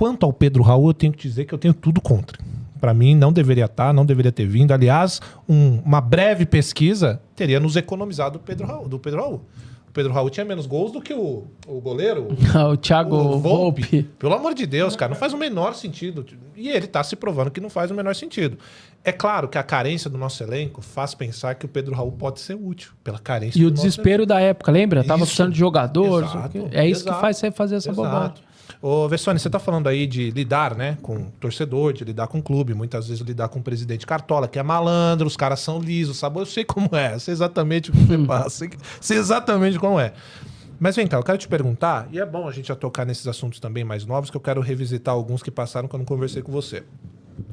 Quanto ao Pedro Raul, eu tenho que dizer que eu tenho tudo contra. Para mim, não deveria estar, não deveria ter vindo. Aliás, uma breve pesquisa teria nos economizado do Pedro Raul. O Pedro Raul tinha menos gols do que o goleiro. O Thiago Volpe. Pelo amor de Deus, cara, não faz o menor sentido. E ele tá se provando que não faz o menor sentido. É claro que a carência do nosso elenco faz pensar que o Pedro Raul pode ser útil, pela carência do nosso elenco. E o desespero da época, lembra? Tava precisando de jogadores. É isso que faz você fazer essa bobagem. Ô, Vessone, você tá falando aí de lidar, né, com torcedor, de lidar com clube, muitas vezes lidar com o presidente Cartola, que é malandro, os caras são lisos, sabe? Eu sei como é, sei exatamente o que você passa, sei exatamente como é. Mas vem cá, eu quero te perguntar, e é bom a gente já tocar nesses assuntos também mais novos, que eu quero revisitar alguns que passaram quando conversei com você.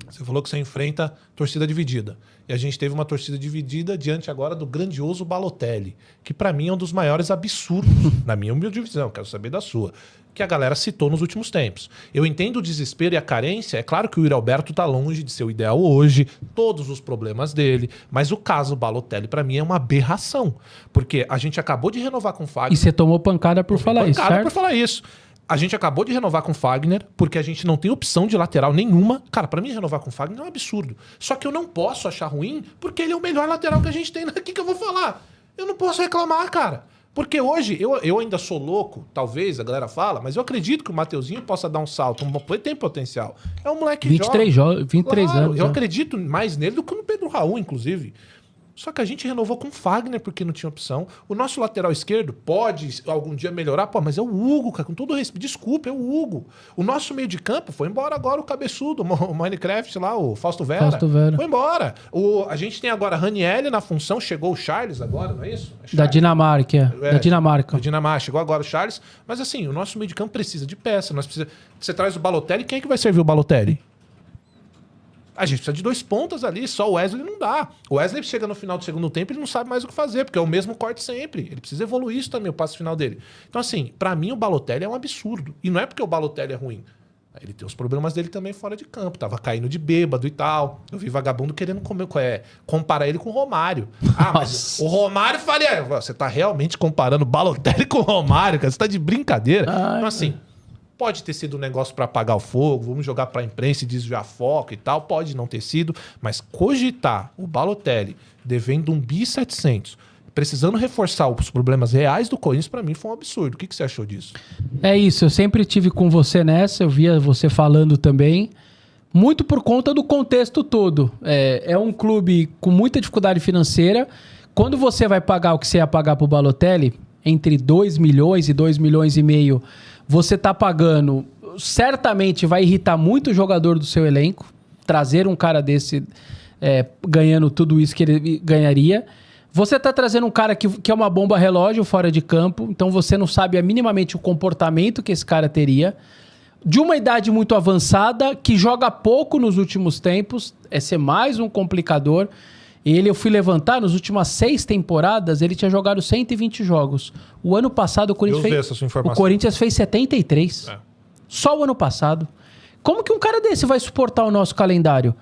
Você falou que você enfrenta torcida dividida. E a gente teve uma torcida dividida diante agora do grandioso Balotelli, que para mim é um dos maiores absurdos, na minha humilde visão, quero saber da sua, que a galera citou nos últimos tempos. Eu entendo o desespero e a carência, é claro que o Yuri Alberto tá longe de ser o ideal hoje, todos os problemas dele, mas o caso Balotelli para mim é uma aberração, porque a gente acabou de renovar com o Fagner. E você tomou pancada por falar isso, certo? Por falar isso. A gente acabou de renovar com o Fagner, porque a gente não tem opção de lateral nenhuma. Cara, pra mim renovar com o Fagner é um absurdo. Só que eu não posso achar ruim, porque ele é o melhor lateral que a gente tem aqui que eu vou falar. Eu não posso reclamar, cara. Porque hoje, eu ainda sou louco, talvez, a galera fala, mas eu acredito que o Mateuzinho possa dar um salto. Tem potencial. É um moleque 23 anos. Eu acredito mais nele do que no Pedro Raul, inclusive. Só que a gente renovou com o Fagner porque não tinha opção. O nosso lateral esquerdo pode algum dia melhorar, pô, mas é o Hugo, cara, com todo respeito. Desculpa, é o Hugo. O nosso meio de campo foi embora agora o cabeçudo, o Minecraft lá, o Fausto Vera. Foi embora. A gente tem agora Ranieri na função, chegou o Charles agora, não é isso? Da Dinamarca, Da Dinamarca, chegou agora o Charles. Mas assim, o nosso meio de campo precisa de peça. Você traz o Balotelli, quem é que vai servir o Balotelli? A gente precisa de 2 pontas ali, só o Wesley não dá. O Wesley chega no final do segundo tempo e ele não sabe mais o que fazer, porque é o mesmo corte sempre. Ele precisa evoluir isso também, o passo final dele. Então assim, pra mim o Balotelli é um absurdo. E não é porque o Balotelli é ruim. Ele tem os problemas dele também fora de campo. Tava caindo de bêbado e tal. Eu vi vagabundo querendo comparar ele com o Romário. Mas o Romário falei, você tá realmente comparando o Balotelli com o Romário, cara? Você tá de brincadeira? Então assim... Pode ter sido um negócio para apagar o fogo, vamos jogar para a imprensa e desviar foco e tal. Pode não ter sido, mas cogitar o Balotelli devendo 1.7 bilhões, precisando reforçar os problemas reais do Corinthians, para mim foi um absurdo. O que você achou disso? É isso, eu sempre tive com você nessa, eu via você falando também, muito por conta do contexto todo. É um clube com muita dificuldade financeira. Quando você vai pagar o que você ia pagar para o Balotelli, entre 2 milhões e 2 milhões e meio, você tá pagando, certamente vai irritar muito o jogador do seu elenco, trazer um cara desse ganhando tudo isso que ele ganharia. Você tá trazendo um cara que é uma bomba relógio fora de campo, então você não sabe minimamente o comportamento que esse cara teria. De uma idade muito avançada, que joga pouco nos últimos tempos, ser mais um complicador. Eu fui levantar, nas últimas 6 temporadas, ele tinha jogado 120 jogos. O ano passado, o Corinthians fez 73. Só o ano passado. Como que um cara desse vai suportar o nosso calendário?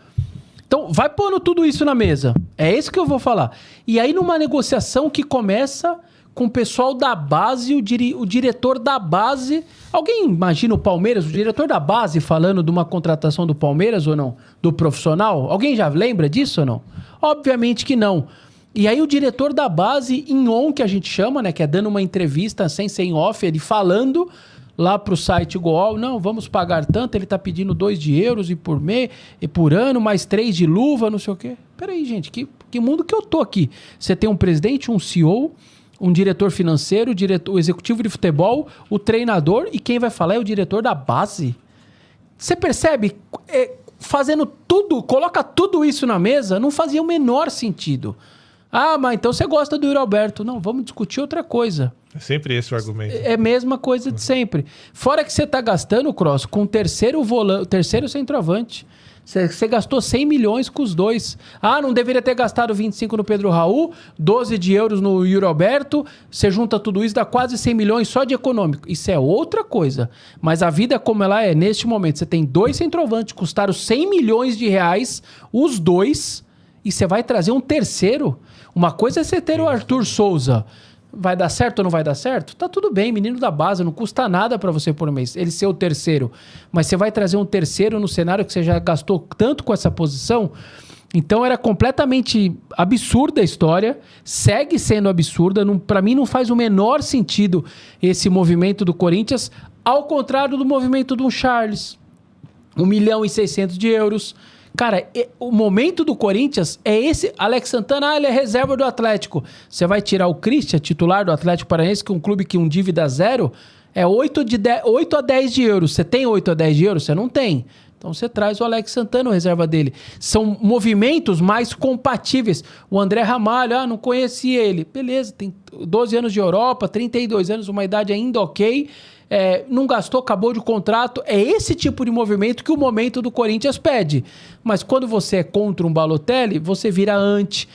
Então, vai pondo tudo isso na mesa. É isso que eu vou falar. E aí, numa negociação que começa com o pessoal da base, o diretor da base... Alguém imagina o Palmeiras, o diretor da base, falando de uma contratação do Palmeiras ou não? Do profissional? Alguém já lembra disso ou não? Obviamente que não. E aí o diretor da base, em on, que a gente chama, né? Que é dando uma entrevista sem ser em off, ele falando lá pro site Goal, não, vamos pagar tanto, ele tá pedindo 2 euros e por mês, e por ano, mais 3 de luva, não sei o quê. Peraí, gente, que mundo que eu tô aqui? Você tem um presidente, um CEO, um diretor financeiro, o executivo de futebol, o treinador, e quem vai falar é o diretor da base. Você percebe? Fazendo tudo, coloca tudo isso na mesa, não fazia o menor sentido. Mas então você gosta do Yuri Alberto. Não, vamos discutir outra coisa. É sempre esse o argumento. É a mesma coisa de sempre. Fora que você está gastando, Cross, com o terceiro centroavante. Você gastou 100 milhões com os dois. Não deveria ter gastado 25 no Pedro Raul, 12 de euros no Yuri Alberto. Você junta tudo isso, dá quase 100 milhões só de econômico. Isso é outra coisa. Mas a vida como ela é, neste momento, você tem 2 centroavantes, custaram 100 milhões de reais, os dois, e você vai trazer um terceiro. Uma coisa é você ter o Arthur Souza, Vai dar certo ou não vai dar certo? Tá tudo bem, menino da base, não custa nada pra você por mês. Ele ser o terceiro. Mas você vai trazer um terceiro no cenário que você já gastou tanto com essa posição. Então era completamente absurda a história. Segue sendo absurda. Pra mim não faz o menor sentido esse movimento do Corinthians. Ao contrário do movimento do Charles. 1.600.000 de euros. Cara, o momento do Corinthians é esse. Alex Santana, ele é reserva do Atlético. Você vai tirar o Christian, titular do Atlético Paranaense, que é um clube que um dívida zero, é 8 a 10 de euros. Você tem 8 a 10 de euros? Você não tem. Então você traz o Alex Santana, o reserva dele. São movimentos mais compatíveis. O André Ramalho, não conheci ele. Beleza, tem 12 anos de Europa, 32 anos, uma idade ainda ok. Não gastou, acabou de contrato. É esse tipo de movimento que o momento do Corinthians pede. Mas quando você é contra um Balotelli, você vira anti.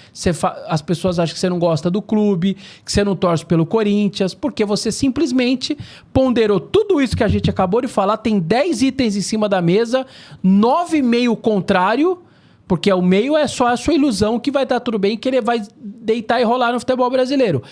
As pessoas acham que você não gosta do clube, que você não torce pelo Corinthians, porque você simplesmente ponderou tudo isso que a gente acabou de falar. Tem 10 itens em cima da mesa, 9 meio contrário, porque o meio é só a sua ilusão que vai dar tudo bem, que ele vai deitar e rolar no futebol brasileiro.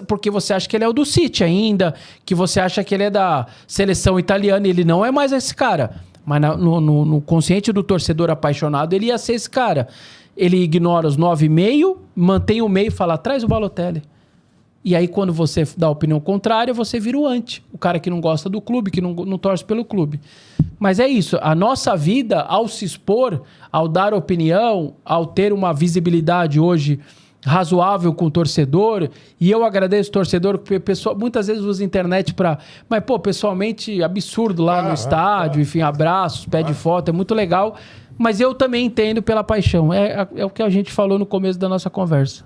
Porque você acha que ele é o do City ainda, que você acha que ele é da seleção italiana, ele não é mais esse cara. Mas no consciente do torcedor apaixonado, ele ia ser esse cara. Ele ignora os 9,5, mantém o meio e fala, traz o Balotelli. E aí, quando você dá a opinião contrária, você vira o anti. O cara que não gosta do clube, que não torce pelo clube. Mas é isso. A nossa vida, ao se expor, ao dar opinião, ao ter uma visibilidade hoje razoável com o torcedor, e eu agradeço o torcedor, porque pessoal, muitas vezes usa internet para... Mas, pessoalmente, absurdo lá no estádio, enfim, abraços, pede foto, é muito legal. Mas eu também entendo pela paixão. É o que a gente falou no começo da nossa conversa.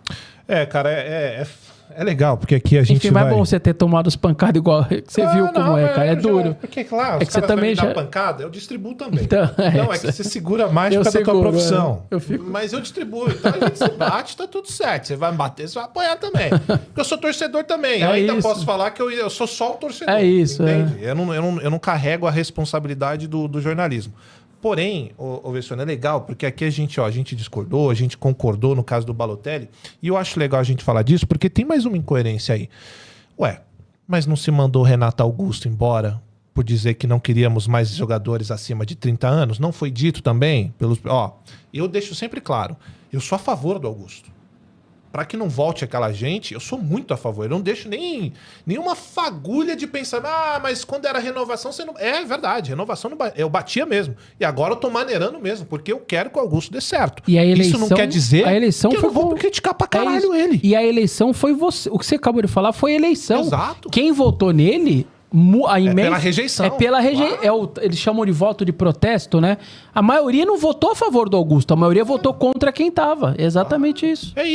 Cara, é legal, porque aqui a gente Enfim, mas é bom você ter tomado as pancadas igual você viu como cara. É duro. Porque, claro, que você também já... pancada, eu distribuo também. Então, é que você segura mais por causa da tua profissão. Mas eu distribuo. Então a gente se bate, tá tudo certo. Você vai me bater, você vai apoiar também. Porque eu sou torcedor também. Eu ainda posso falar que eu sou só o torcedor. É isso. Entende? Eu não carrego a responsabilidade do jornalismo. Porém, o Vessone, é legal, porque aqui a gente discordou, a gente concordou no caso do Balotelli, e eu acho legal a gente falar disso, porque tem mais uma incoerência aí. Mas não se mandou Renato Augusto embora por dizer que não queríamos mais jogadores acima de 30 anos? Não foi dito também? Eu deixo sempre claro, eu sou a favor do Augusto. Para que não volte aquela gente, eu sou muito a favor. Eu não deixo nenhuma fagulha de pensar, mas quando era renovação, você não... É verdade, renovação eu batia mesmo. E agora eu tô maneirando mesmo, porque eu quero que o Augusto dê certo. E a eleição, isso não quer dizer que eu não vou criticar pra caralho ele. E a eleição foi você. O que você acabou de falar foi eleição. Exato. Quem votou nele... pela rejeição. Claro. Eles chamam de voto de protesto, né? A maioria não votou a favor do Augusto, a maioria votou contra quem tava. Exatamente isso. É isso.